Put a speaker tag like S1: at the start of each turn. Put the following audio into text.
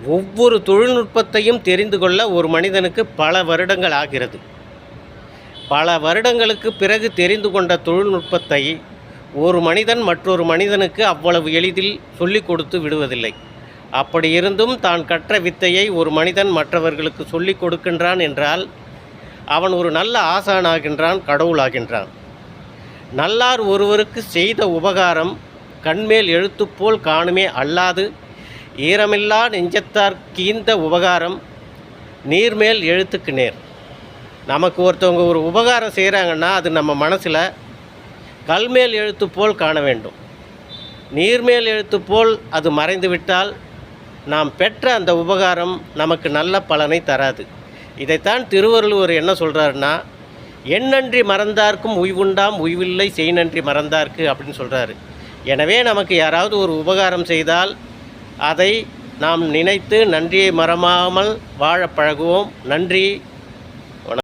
S1: ஒவ்வொரு தொழில்நுட்பத்தையும் தெரிந்து கொள்ள ஒரு மனிதனுக்கு பல வருடங்கள் ஆகிறது. பல வருடங்களுக்கு பிறகு தெரிந்து கொண்ட தொழில்நுட்பத்தை ஒரு மனிதன் மற்றொரு மனிதனுக்கு அவ்வளவு எளிதில் சொல்லிக் கொடுத்து விடுவதில்லை. அப்படி இருந்தும் தான் கற்ற வித்தையை ஒரு மனிதன் மற்றவர்களுக்கு சொல்லிக் கொடுக்கின்றான் என்றால் அவன் ஒரு நல்ல ஆசானாகின்றான், கடவுளாகின்றான். நல்லார் ஒருவருக்கு செய்த உபகாரம் கண்மேல் எழுத்துப்போல் காணுமே அல்லாது ஈரமில்லா நெஞ்சத்தார் கீந்த உபகாரம் நீர்மேல் எழுத்துக்கு நேர். நமக்கு ஒருத்தவங்க ஒரு உபகாரம் செய்கிறாங்கன்னா அது நம்ம மனசில் கல்மேல் எழுத்து போல் காண வேண்டும். நீர்மேல் எழுத்து போல் அது மறைந்துவிட்டால் நாம் பெற்ற அந்த உபகாரம் நமக்கு நல்ல பலனை தராது. இதைத்தான் திருவள்ளுவர் என்ன சொல்கிறாருன்னா, எண்ணன்றி மறந்தார்க்கும் உய்வுண்டாம் உய்வில்லை செய்நன்றி மறந்தார்க்கு அப்படின்னு சொல்கிறாரு. எனவே நமக்கு யாராவது ஒரு உபகாரம் செய்தால் அதை நாம் நினைத்து நன்றியை மறவாமல் வாழ பழகுவோம். நன்றி.